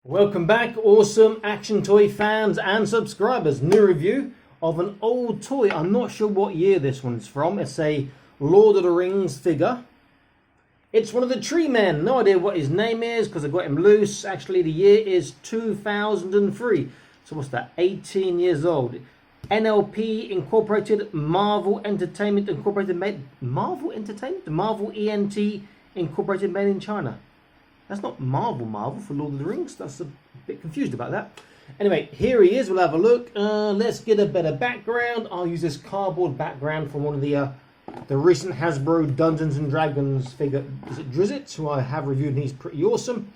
Welcome back, awesome action toy fans and subscribers. New review of an old toy. I'm not sure what year this one's from. It's a Lord of the Rings figure. It's one of the Treeman. No idea what his name is because I got him loose. Actually, the year is 2003. So what's that? 18 years old. NLP Incorporated, Marvel Entertainment Incorporated, Marvel Entertainment? Marvel ENT Incorporated, made in China. That's not Marvel for Lord of the Rings. That's a bit confused about that. Anyway, here he is. We'll have a look. Let's get a better background. I'll use this cardboard background from one of the recent Hasbro Dungeons and Dragons figure. Is it Drizzt, who I have reviewed, and he's pretty awesome.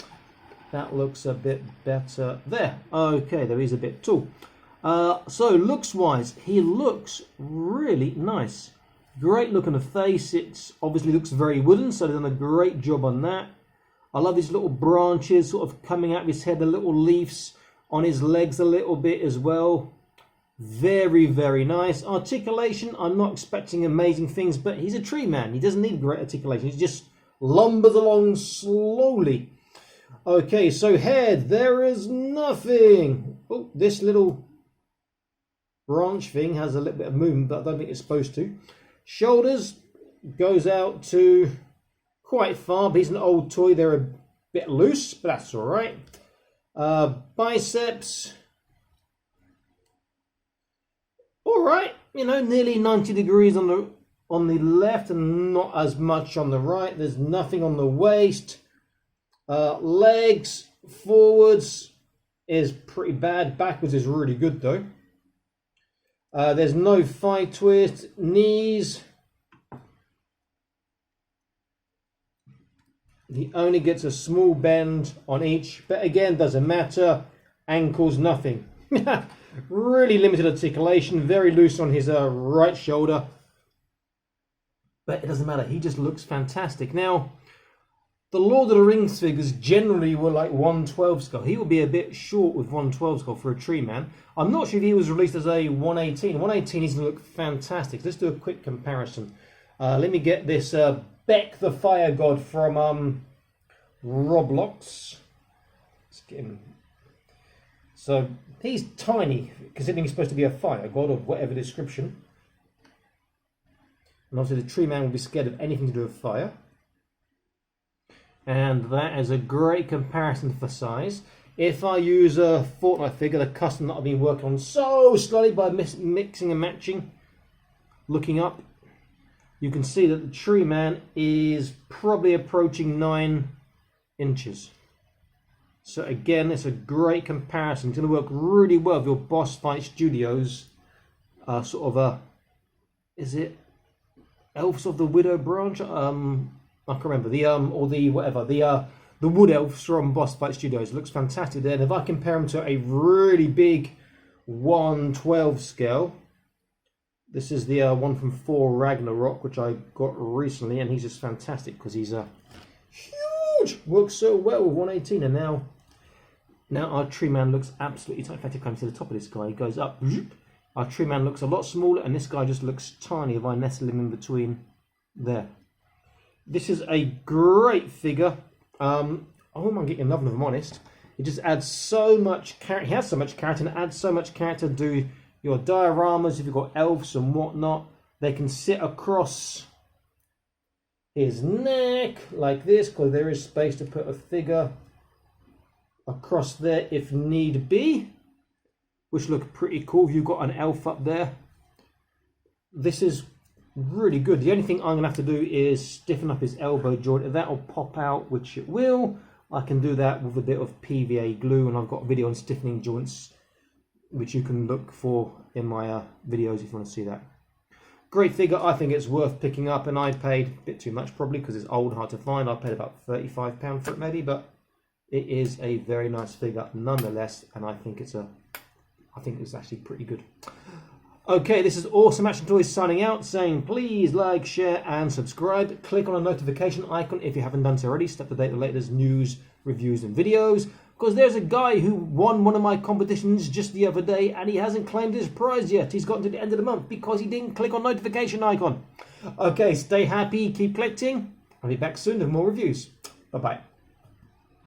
That looks a bit better there. Okay, there is a bit too. So looks-wise, he looks really nice. Great look on the face. It obviously looks very wooden, so they've done a great job on that. I love these little branches sort of coming out of his head, the little leaves on his legs a little bit as well. Very, very nice. Articulation, I'm not expecting amazing things, but he's a tree man. He doesn't need great articulation. He just lumbers along slowly. Okay, so head, there is nothing. Oh, this little branch thing has a little bit of movement, but I don't think it's supposed to. Shoulders goes out to quite far, but he's an old toy. They're a bit loose, but that's all right. Biceps, all right. You know, nearly 90 degrees on the left, and not as much on the right. There's nothing on the waist. Legs forwards is pretty bad. Backwards is really good though. There's no thigh twist. Knees. He only gets a small bend on each, but again, doesn't matter. Ankles, nothing. Really limited articulation, very loose on his right shoulder. But it doesn't matter, he just looks fantastic. Now, the Lord of the Rings figures generally were like 1/12 scale. He will be a bit short with 1/12 scale for a tree man. I'm not sure if he was released as a 1/18. 1/18 is going to look fantastic. Let's do a quick comparison. Let me get this Beck the Fire God from Roblox. Let's get him. So he's tiny, considering he's supposed to be a fire god of whatever description. And obviously the tree man will be scared of anything to do with fire. And that is a great comparison for size. If I use a Fortnite figure, the custom that I've been working on so slowly by mixing and matching, looking up, you can see that the tree man is probably approaching 9 inches. So again, it's a great comparison. It's going to work really well with your Boss Fight Studios sort of is it Elves of the Widow branch? I can't remember the Wood Elves from Boss Fight Studios. It looks fantastic there. And if I compare them to a really big 1/12 scale, this is the one from Thor Ragnarok, which I got recently, and he's just fantastic because he's huge. Works so well with 1/18, and now our tree man looks absolutely tiny. In fact, if I come to the top of this guy, he goes up. Our tree man looks a lot smaller, and this guy just looks tiny if I nestle him in between there. This is a great figure. I wouldn't mind getting another, if I'm honest. It just adds so much character. He has so much character, and adds so much character to your dioramas. If you've got elves and whatnot, they can sit across his neck like this, because there is space to put a figure across there if need be, which look pretty cool if you've got an elf up there. This is really good. The only thing I'm going to have to do is stiffen up his elbow joint. If that will pop out, which it will, I can do that with a bit of PVA glue, and I've got a video on stiffening joints, which you can look for in my videos if you want to see that. Great figure. I think it's worth picking up, and I paid a bit too much probably because it's old, hard to find. I paid about £35 for it maybe, but it is a very nice figure nonetheless, and I think it's actually pretty good. Okay, this is Awesome Action Toys signing out, saying please like, share and subscribe. Click on the notification icon if you haven't done so already. Stay up to date with the latest news, reviews and videos. Because there's a guy who won one of my competitions just the other day, and he hasn't claimed his prize yet. He's gotten to the end of the month because he didn't click on notification icon. Okay, stay happy, keep collecting. I'll be back soon with more reviews. Bye-bye.